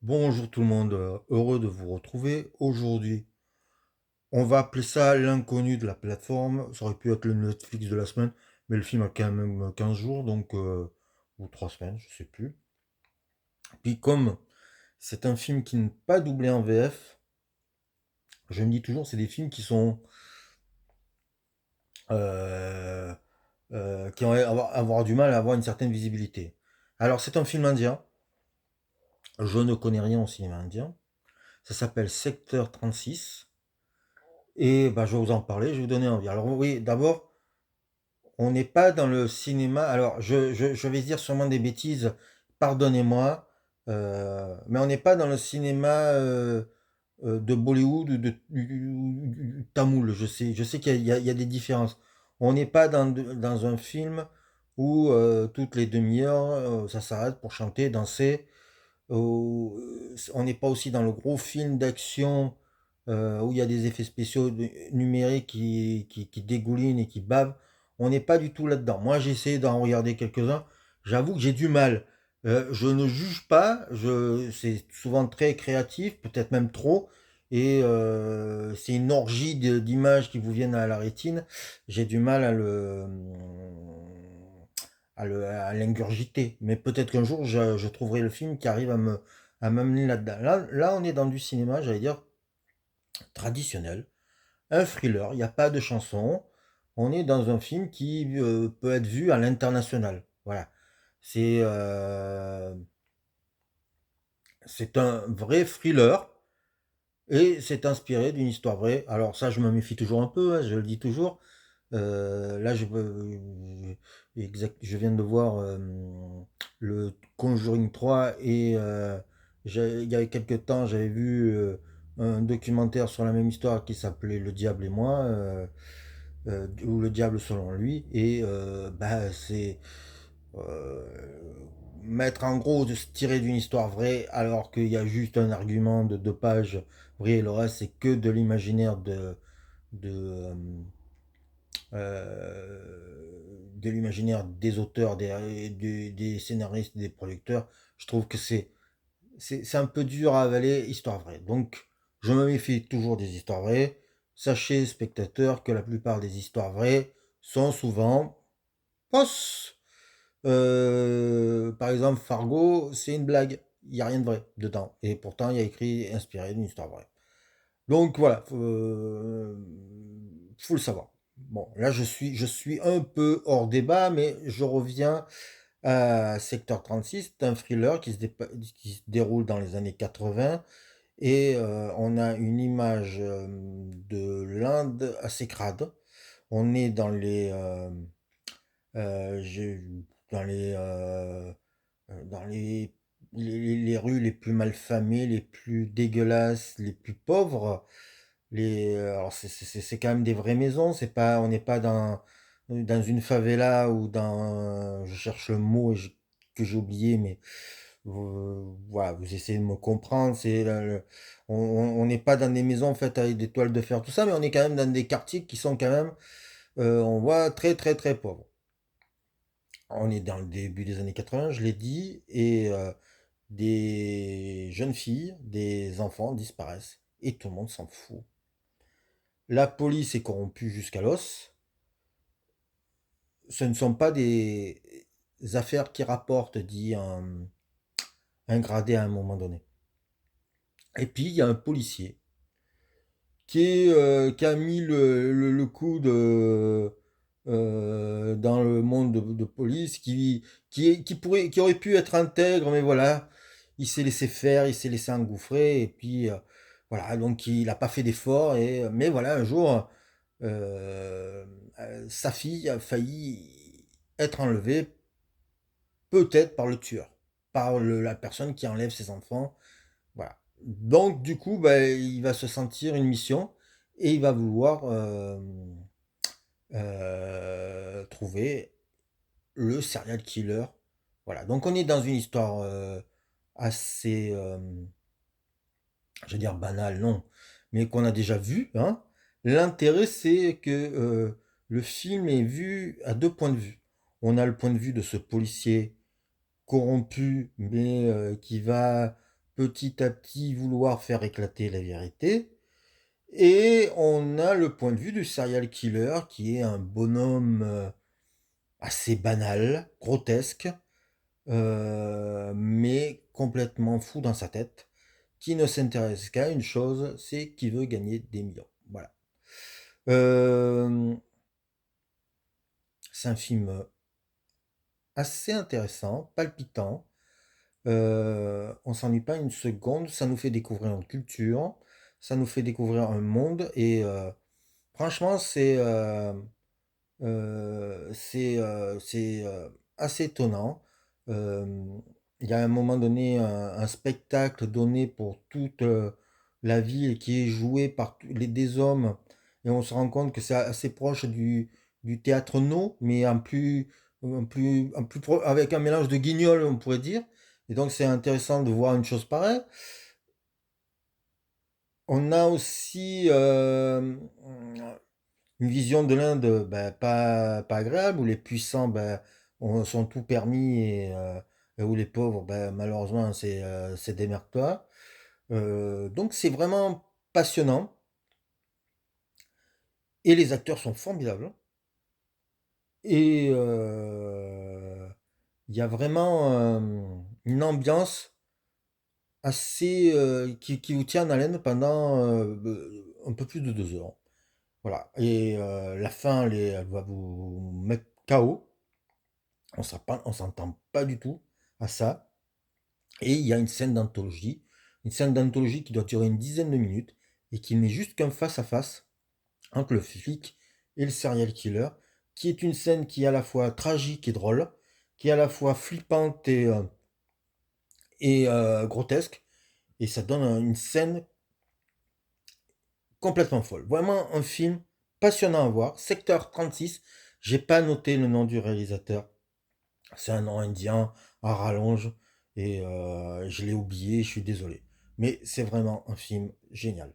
Bonjour tout le monde, heureux de vous retrouver. Aujourd'hui, on va appeler ça l'inconnu de la plateforme. Ça aurait pu être le Netflix de la semaine, mais le film a quand même 15 jours, ou 3 semaines, je sais plus. Puis comme c'est un film qui n'est pas doublé en VF, je me dis toujours c'est des films qui sont euh, qui vont avoir du mal à avoir une certaine visibilité. Alors c'est un film indien. Je ne connais rien au cinéma indien. Ça s'appelle Secteur 36. Et bah, je vais vous en parler, je vais vous donner envie. Alors oui, d'abord, on n'est pas dans le cinéma. Alors je vais dire sûrement des bêtises, pardonnez-moi, mais on n'est pas dans le cinéma de Bollywood ou du tamoul. Je sais qu'il y a des différences. On n'est pas dans un film où toutes les demi-heures ça s'arrête pour chanter, danser. On n'est pas aussi dans le gros film d'action où il y a des effets spéciaux numériques qui dégoulinent et qui bavent. On n'est pas du tout là-dedans. Moi, j'ai essayé d'en regarder quelques-uns. J'avoue que j'ai du mal. Je ne juge pas. C'est souvent très créatif, peut-être même trop. Et c'est une orgie d'images qui vous viennent à la rétine. J'ai du mal à l'ingurgiter. Mais peut-être qu'un jour, je trouverai le film qui arrive à m'amener là-dedans. Là, on est dans du cinéma, j'allais dire, traditionnel. Un thriller, il n'y a pas de chanson. On est dans un film qui peut être vu à l'international. Voilà. C'est c'est un vrai thriller et c'est inspiré d'une histoire vraie. Alors ça, je me méfie toujours un peu, hein, je le dis toujours. Là, je viens de voir le Conjuring 3 et il y a quelques temps, j'avais vu un documentaire sur la même histoire qui s'appelait Le Diable et moi, ou Le Diable selon lui. Et bah, c'est euh, mettre en gros de se tirer d'une histoire vraie alors qu'il y a juste un argument de 2 pages vrai et le reste c'est que de l'imaginaire de, de l'imaginaire des auteurs, des scénaristes, des producteurs. Je trouve que c'est un peu dur à avaler, histoire vraie. Donc, je me méfie toujours des histoires vraies. Sachez, spectateurs, que la plupart des histoires vraies sont souvent fausses. Par exemple, Fargo, c'est une blague. Il n'y a rien de vrai dedans. Et pourtant, il y a écrit inspiré d'une histoire vraie. Donc voilà, faut le savoir. Bon, là je suis un peu hors débat, mais je reviens à Secteur 36, c'est un thriller qui se déroule dans les années 80 et on a une image de l'Inde assez crade. On est j'ai- dans les rues les plus malfamées, les plus dégueulasses, les plus pauvres. Alors c'est quand même des vraies maisons, on n'est pas dans une favela ou je cherche le mot que j'ai oublié, mais voilà, vous essayez de me comprendre. On n'est pas dans des maisons faites avec des toiles de fer, tout ça, mais on est quand même dans des quartiers qui sont quand même, on voit très très très pauvres. On est dans le début des années 80, je l'ai dit, et des jeunes filles, des enfants disparaissent, et tout le monde s'en fout. La police est corrompue jusqu'à l'os. Ce ne sont pas des affaires qui rapportent, dit un gradé à un moment donné. Et puis, il y a un policier qui a mis le coude dans le monde de police, qui aurait pu être intègre, mais voilà, il s'est laissé faire, il s'est laissé engouffrer, et puis voilà, donc il n'a pas fait d'effort, mais voilà, un jour, sa fille a failli être enlevée, peut-être par le tueur, par la personne qui enlève ses enfants. Voilà. Donc, du coup, bah, il va se sentir une mission et il va vouloir trouver le serial killer. Voilà. Donc, on est dans une histoire assez, je veux dire banale, non, mais qu'on a déjà vue, hein. L'intérêt, c'est que le film est vu à 2 points de vue. On a le point de vue de ce policier corrompu, mais qui va petit à petit vouloir faire éclater la vérité. Et on a le point de vue du serial killer qui est un bonhomme assez banal, grotesque, mais complètement fou dans sa tête, qui ne s'intéresse qu'à une chose, c'est qu'il veut gagner des millions. Voilà. Euh, c'est un film assez intéressant, palpitant. On s'ennuie pas une seconde, ça nous fait découvrir une culture, ça nous fait découvrir un monde et franchement c'est assez étonnant. Euh, Il y a à un moment donné un spectacle donné pour toute la ville qui est joué par des hommes et on se rend compte que c'est assez proche du théâtre No, mais avec un mélange de guignol, on pourrait dire. Et donc c'est intéressant de voir une chose pareille. On a aussi une vision de l'Inde ben, pas agréable, où les puissants ben, sont tout permis et où les pauvres, ben, malheureusement, c'est démerde-toi. Donc c'est vraiment passionnant et les acteurs sont formidables. Et il y a vraiment une ambiance assez qui vous tient en haleine pendant un peu plus de 2 heures. Voilà. Et la fin, elle va vous mettre KO. On s'entend pas du tout à ça. Et il y a une scène d'anthologie qui doit durer une dizaine de minutes et qui n'est juste qu'un face-à-face entre le flic et le serial killer, qui est une scène qui est à la fois tragique et drôle, qui est à la fois flippante et grotesque, et ça donne une scène complètement folle. Vraiment un film passionnant à voir. Secteur 36, j'ai pas noté le nom du réalisateur. C'est un nom indien à rallonge et je l'ai oublié, je suis désolé. Mais c'est vraiment un film génial.